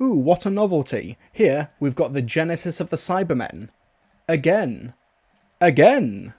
Ooh, what a novelty. Here, we've got the genesis of the Cybermen. Again. Again!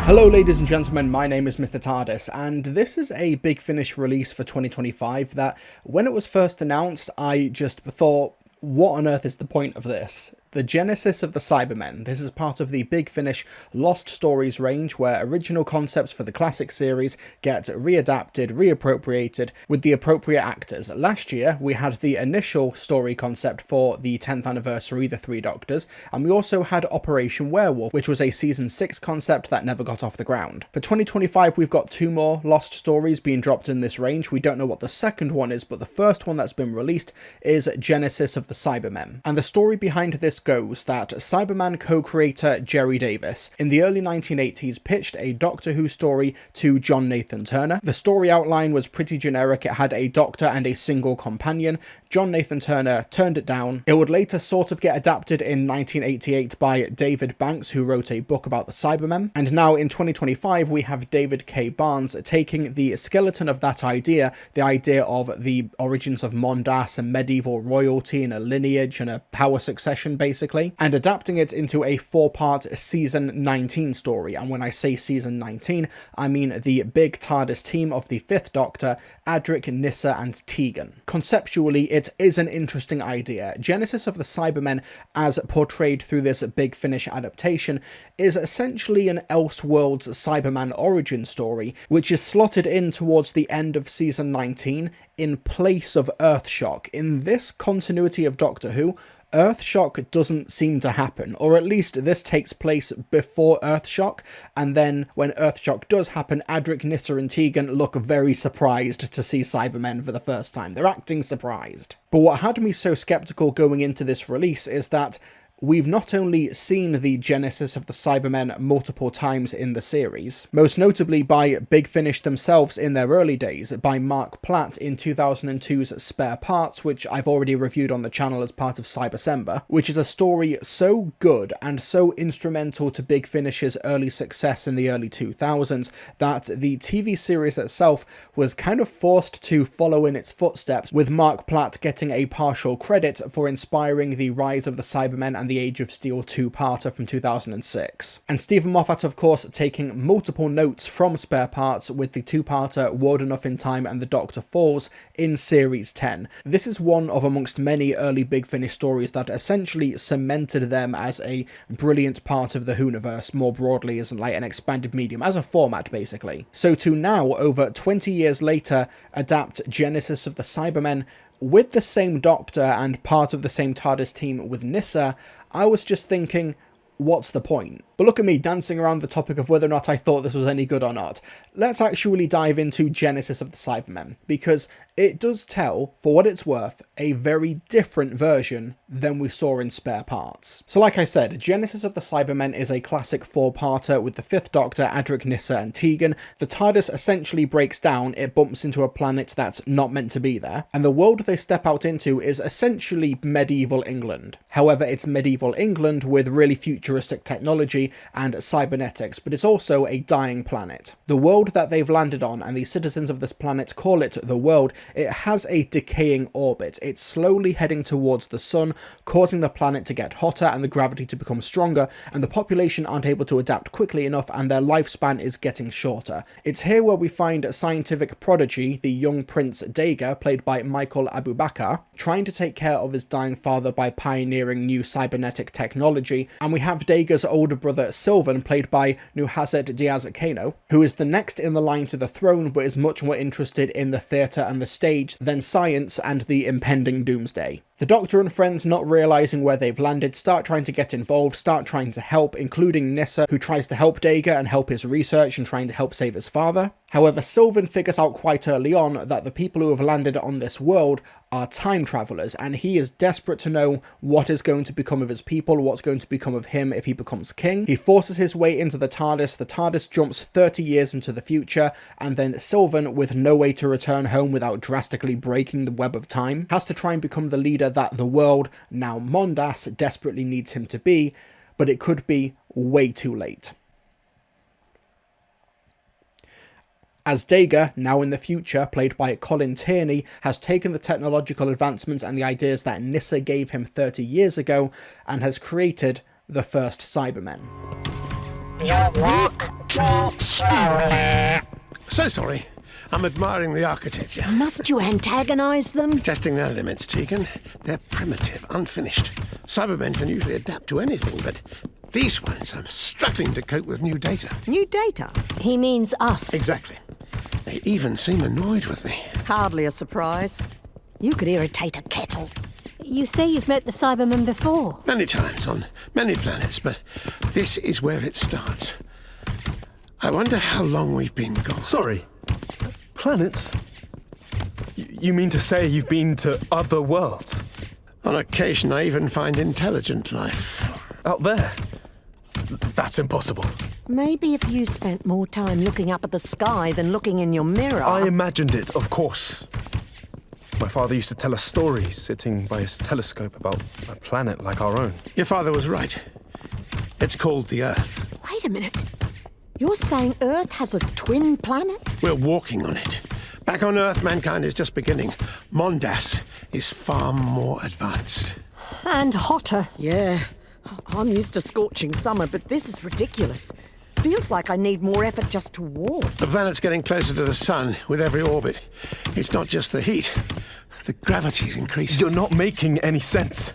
Hello ladies and gentlemen, my name is Mr. TARDIS, and this is a Big Finish release for 2025 that, when it was first announced, I just thought, what on earth is the point of this? The Genesis of the Cybermen. This is part of the Big Finish Lost Stories range, where original concepts for the classic series get readapted, reappropriated, with the appropriate actors. Last year, we had the initial story concept for the 10th anniversary, The Three Doctors, and we also had Operation Werewolf, which was a Season 6 concept that never got off the ground. For 2025, we've got 2 more Lost Stories being dropped in this range. We don't know what the second one is, but the first one that's been released is Genesis of the Cybermen. And the story behind this goes that Cyberman co-creator Gerry Davis in the early 1980s pitched a Doctor Who story to John Nathan Turner. The story outline was pretty generic. It had a doctor and a single companion. John Nathan Turner turned it down. It would later sort of get adapted in 1988 by David Banks, who wrote a book about the Cybermen. And now in 2025 we have David K. Barnes taking the skeleton of that idea, the idea of the origins of Mondas and medieval royalty and a lineage and a power succession basically, and adapting it into a 4-part Season 19 story. And when I say Season 19, I mean the big TARDIS team of the 5th Doctor, Adric, Nyssa and Tegan. Conceptually, it is an interesting idea. Genesis of the Cybermen, as portrayed through this Big Finish adaptation, is essentially an Elseworlds Cyberman origin story, which is slotted in towards the end of Season 19 in place of Earthshock. In this continuity of Doctor Who, Earthshock doesn't seem to happen, or at least this takes place before Earthshock, and then when Earthshock does happen, Adric, Nyssa and Tegan look very surprised to see Cybermen for the first time. They're acting surprised. But what had me so skeptical going into this release is that we've not only seen the genesis of the Cybermen multiple times in the series, most notably by Big Finish themselves in their early days, by Mark Platt in 2002's Spare Parts, which I've already reviewed on the channel as part of Cybersember, which is a story so good and so instrumental to Big Finish's early success in the early 2000s that the TV series itself was kind of forced to follow in its footsteps, with Mark Platt getting a partial credit for inspiring the Rise of the Cybermen and the Age of Steel 2-parter from 2006. And Stephen Moffat, of course, taking multiple notes from Spare Parts with the 2-parter World Enough in Time and The Doctor Falls in Series 10. This is one of amongst many early Big Finish stories that essentially cemented them as a brilliant part of the Whoniverse more broadly, as like an expanded medium, as a format basically. So to now, over 20 years later, adapt Genesis of the Cybermen with the same Doctor and part of the same TARDIS team with Nyssa, I was just thinking, what's the point? But look at me dancing around the topic of whether or not I thought this was any good or not. Let's actually dive into Genesis of the Cybermen, because it does tell, for what it's worth, a very different version than we saw in Spare Parts. So like I said, Genesis of the Cybermen is a classic 4-parter with the 5th Doctor, Adric, Nyssa and Tegan. The TARDIS essentially breaks down, it bumps into a planet that's not meant to be there, and the world they step out into is essentially medieval England. However, it's medieval England with really futuristic technology and cybernetics, but it's also a dying planet. The world that they've landed on, and the citizens of this planet call it the world, it has a decaying orbit. It's slowly heading towards the sun, causing the planet to get hotter and the gravity to become stronger, and the population aren't able to adapt quickly enough and their lifespan is getting shorter. It's here where we find a scientific prodigy, the young Prince Dega, played by Michael Abubakar, trying to take care of his dying father by pioneering new cybernetic technology, and we have Dega's older brother Sylvan, played by Nuhazet Diaz-Kano, who is the next in the line to the throne but is much more interested in the theatre and the stage than science and the impending doomsday. The Doctor and friends, not realising where they've landed, start trying to get involved, start trying to help, including Nyssa, who tries to help Dega and help his research and trying to help save his father. However, Sylvan figures out quite early on that the people who have landed on this world are time travellers, and he is desperate to know what is going to become of his people, what's going to become of him if he becomes king. He forces his way into the TARDIS jumps 30 years into the future, and then Sylvan, with no way to return home without drastically breaking the web of time, has to try and become the leader that the world, now Mondas, desperately needs him to be, but it could be way too late. as Dega, now in the future, played by Colin Tierney, has taken the technological advancements and the ideas that Nyssa gave him 30 years ago and has created the first Cybermen. You walk too slowly. So sorry. I'm admiring the architecture. Must you antagonize them? Testing their limits, Tegan. They're primitive, unfinished. Cybermen can usually adapt to anything, but these ones are struggling to cope with new data. New data? He means us. Exactly. They even seem annoyed with me. Hardly a surprise. You could irritate a kettle. You say you've met the Cybermen before? Many times, on many planets, but this is where it starts. I wonder how long we've been gone. Sorry. Planets? You mean to say you've been to other worlds? On occasion, I even find intelligent life. Out there? That's impossible. Maybe if you spent more time looking up at the sky than looking in your mirror. I imagined it, of course. My father used to tell us stories, sitting by his telescope, about a planet like our own. Your father was right. It's called the Earth. Wait a minute. You're saying Earth has a twin planet? We're walking on it. Back on Earth, mankind is just beginning. Mondas is far more advanced. And hotter. Yeah. I'm used to scorching summer, but this is ridiculous. Feels like I need more effort just to walk. The planet's getting closer to the sun with every orbit. It's not just the heat. The gravity's increasing. You're not making any sense.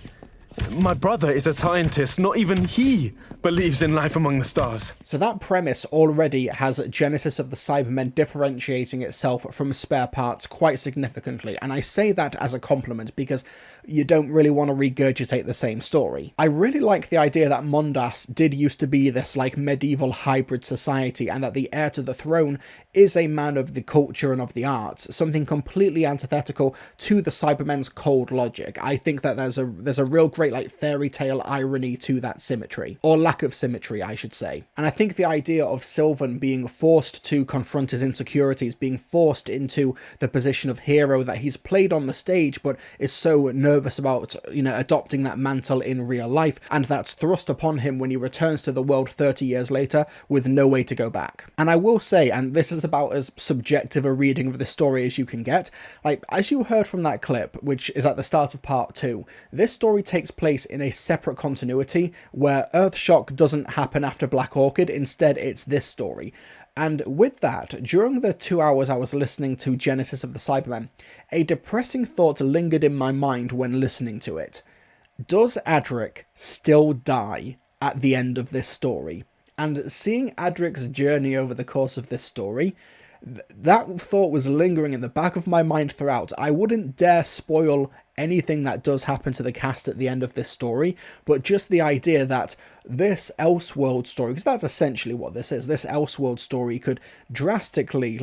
My brother is a scientist. Not even he believes in life among the stars. So that premise already has Genesis of the Cybermen differentiating itself from Spare Parts quite significantly, and I say that as a compliment because you don't really want to regurgitate the same story. I really like the idea that Mondas did used to be this like medieval hybrid society, and that the heir to the throne is a man of the culture and of the arts, something completely antithetical to the Cybermen's cold logic. I think that there's a real great like fairy tale irony to that symmetry, or lack of symmetry, I should say. And I think the idea of Sylvan being forced to confront his insecurities, being forced into the position of hero that he's played on the stage, but is so nervous about, adopting that mantle in real life, and that's thrust upon him when he returns to the world 30 years later with no way to go back. And I will say, and this is about as subjective a reading of the story as you can get, like, as you heard from that clip, which is at the start of part 2, this story takes place in a separate continuity where Earthshock doesn't happen after Black Orchid. Instead, it's this story. And with that, during the 2 hours I was listening to Genesis of the Cybermen, a depressing thought lingered in my mind when listening to it. Does Adric still die at the end of this story? And seeing Adric's journey over the course of this story, that thought was lingering in the back of my mind throughout. I wouldn't dare spoil anything that does happen to the cast at the end of this story, but just the idea that this Elseworld story, because that's essentially what this is, this Elseworld story could drastically,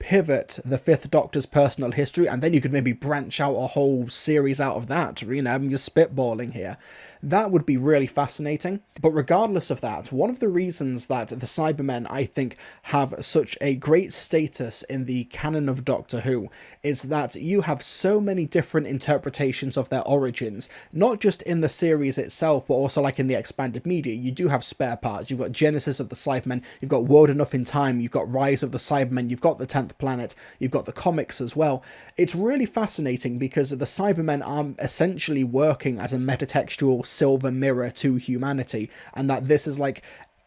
pivot the Fifth Doctor's personal history, and then you could maybe branch out a whole series out of that. I'm just spitballing here. That would be really fascinating. But regardless of that, one of the reasons that the Cybermen, I think, have such a great status in the canon of Doctor Who is that you have so many different interpretations of their origins, not just in the series itself, but also in the expanded media. You do have Spare Parts, you've got Genesis of the Cybermen, you've got World Enough in Time, you've got Rise of the Cybermen, you've got the 10th Planet, you've got the comics as well. It's really fascinating because the Cybermen are essentially working as a metatextual silver mirror to humanity, and that this is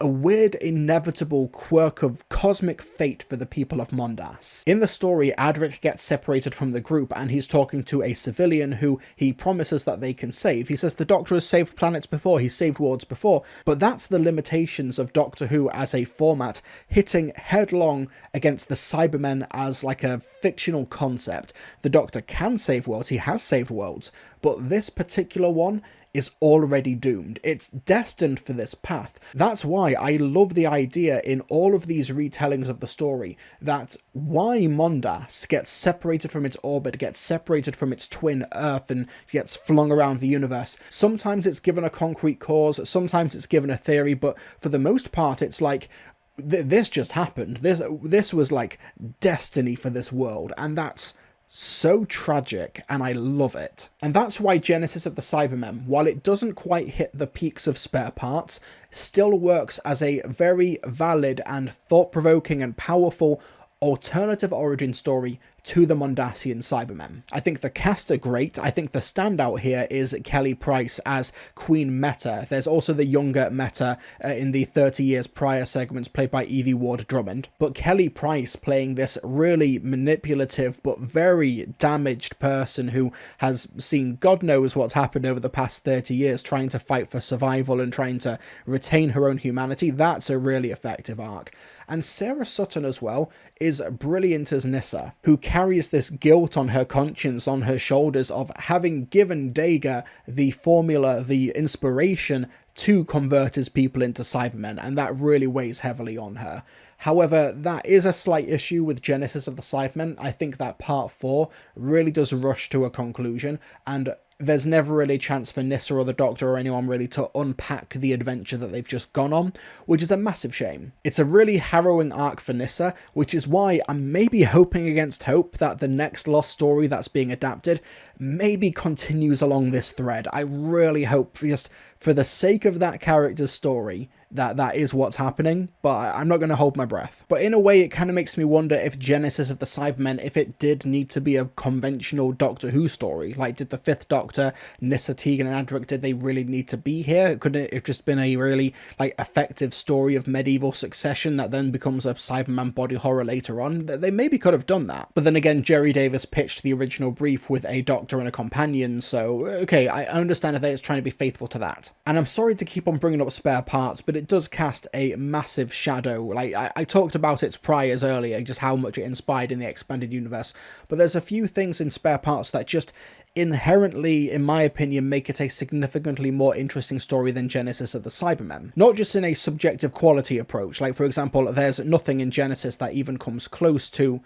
a weird, inevitable quirk of cosmic fate for the people of Mondas. In the story, Adric gets separated from the group and he's talking to a civilian who he promises that they can save. He says the Doctor has saved planets before, he's saved worlds before, but that's the limitations of Doctor Who as a format, hitting headlong against the Cybermen as a fictional concept. The Doctor can save worlds, he has saved worlds, but this particular one is already doomed. It's destined for this path. That's why I love the idea in all of these retellings of the story that why Mondas gets separated from its orbit, gets separated from its twin Earth, and gets flung around the universe. Sometimes it's given a concrete cause, sometimes it's given a theory, but for the most part it's this just happened. This was destiny for this world, and that's so tragic, and I love it. And that's why Genesis of the Cybermen, while it doesn't quite hit the peaks of Spare Parts, still works as a very valid and thought-provoking and powerful alternative origin story to the Mondasian Cybermen. I think the cast are great. I think the standout here is Kelly Price as Queen Meta. There's also the younger Meta in the 30 years prior segments played by Evie Ward Drummond. But Kelly Price playing this really manipulative but very damaged person who has seen God knows what's happened over the past 30 years trying to fight for survival and trying to retain her own humanity. That's a really effective arc. And Sarah Sutton as well is brilliant as Nyssa, who carries this guilt on her conscience, on her shoulders, of having given Dager the formula, the inspiration to convert his people into Cybermen, and that really weighs heavily on her. However, that is a slight issue with Genesis of the Cybermen. I think that part 4 really does rush to a conclusion, and there's never really a chance for Nyssa or the Doctor or anyone really to unpack the adventure that they've just gone on, which is a massive shame. It's a really harrowing arc for Nyssa, which is why I'm maybe hoping against hope that the next Lost story that's being adapted maybe continues along this thread. I really hope, just for the sake of that character's story, that is what's happening, but I'm not going to hold my breath. But in a way, it kind of makes me wonder if Genesis of the Cybermen, if it did need to be a conventional Doctor Who story, like did the 5th Doctor, Nyssa, Tegan and Adric, did they really need to be here? Could it have just been a really effective story of medieval succession that then becomes a Cyberman body horror later on? They maybe could have done that. But then again, Jerry Davis pitched the original brief with a Doctor and a companion, so okay, I understand that it's trying to be faithful to that. And I'm sorry to keep on bringing up Spare Parts, but it does cast a massive shadow. I talked about its priors earlier, just how much it inspired in the expanded universe, but there's a few things in Spare Parts that just inherently, in my opinion, make it a significantly more interesting story than Genesis of the Cybermen. Not just in a subjective quality approach, like for example, there's nothing in Genesis that even comes close to,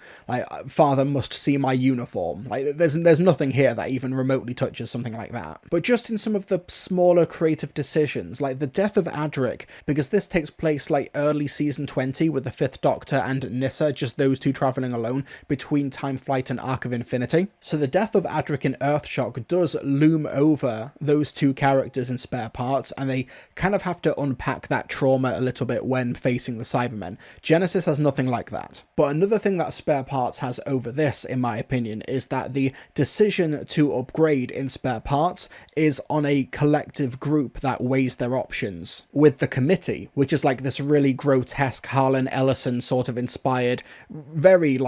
father must see my uniform. There's nothing here that even remotely touches something like that. But just in some of the smaller creative decisions, like the death of Adric, because this takes place early season 20 with the 5th Doctor and Nyssa, just those two travelling alone between Time Flight and Arc of Infinity. So the death of Adric in Earthshock does loom over those two characters in Spare Parts, and they kind of have to unpack that trauma a little bit when facing the Cybermen. Genesis has nothing like that. But another thing that Spare Parts has over this, in my opinion, is that the decision to upgrade in Spare Parts is on a collective group that weighs their options, with the committee, which is this really grotesque Harlan Ellison sort of inspired, very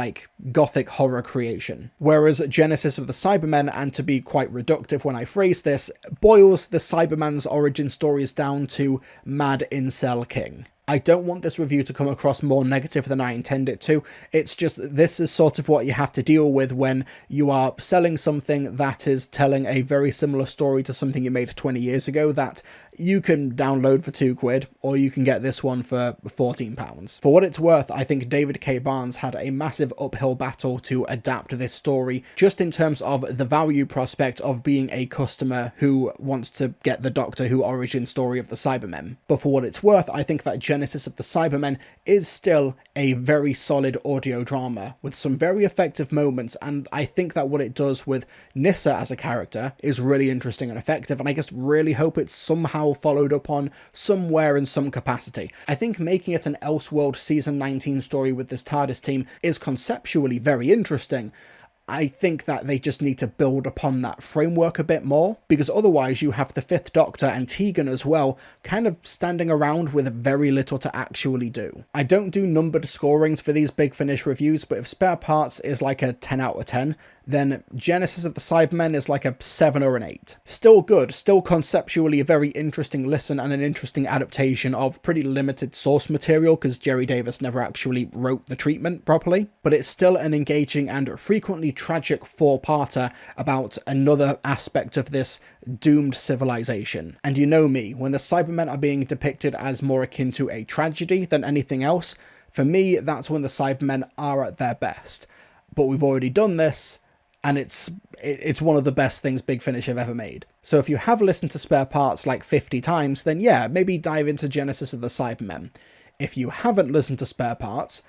gothic horror creation. Whereas Genesis of the Cybermen, and to be quite reductive when I phrase this, boils the Cyberman's origin stories down to Mad Incel King. I don't want this review to come across more negative than I intend it to. It's just, this is sort of what you have to deal with when you are selling something that is telling a very similar story to something you made 20 years ago that you can download for £2, or you can get this one for £14. For what it's worth, I think David K. Barnes had a massive uphill battle to adapt this story, just in terms of the value prospect of being a customer who wants to get the Doctor Who origin story of the Cybermen. But for what it's worth, I think that Genesis of the Cybermen is still a very solid audio drama with some very effective moments, and I think that what it does with Nyssa as a character is really interesting and effective, and I just really hope it's somehow followed up on somewhere in some capacity. I think making it an Elseworld Season 19 story with this TARDIS team is conceptually very interesting. I think that they just need to build upon that framework a bit more, because otherwise you have the 5th Doctor and Tegan as well kind of standing around with very little to actually do. I don't do numbered scorings for these Big Finish reviews, but if Spare Parts is a 10 out of 10, then Genesis of the Cybermen is a 7 or an 8. Still good, still conceptually a very interesting listen and an interesting adaptation of pretty limited source material, because Jerry Davis never actually wrote the treatment properly, but it's still an engaging and frequently tragic 4-parter about another aspect of this doomed civilization. And you know me, when the Cybermen are being depicted as more akin to a tragedy than anything else, for me that's when the Cybermen are at their best. But we've already done this, and it's one of the best things Big Finish have ever made. So if you have listened to Spare Parts 50 times, then yeah, maybe dive into Genesis of the Cybermen. If you haven't listened to Spare Parts,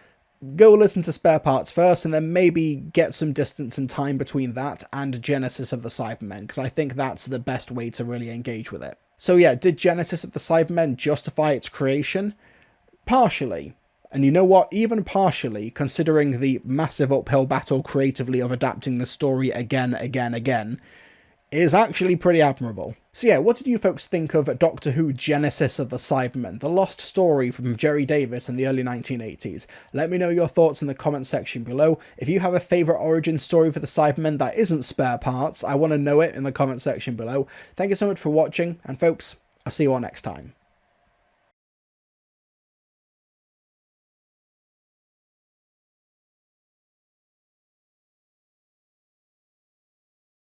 go listen to Spare Parts first, and then maybe get some distance and time between that and Genesis of the Cybermen, because I think that's the best way to really engage with it. So yeah, did Genesis of the Cybermen justify its creation? Partially. And you know what? Even partially, considering the massive uphill battle creatively of adapting the story again, is actually pretty admirable. So yeah, what did you folks think of Doctor Who Genesis of the Cybermen, the lost story from Gerry Davis in the early 1980s? Let me know your thoughts in the comment section below. If you have a favourite origin story for the Cybermen that isn't spare parts, I want to know it in the comment section below. Thank you so much for watching, and folks, I'll see you all next time.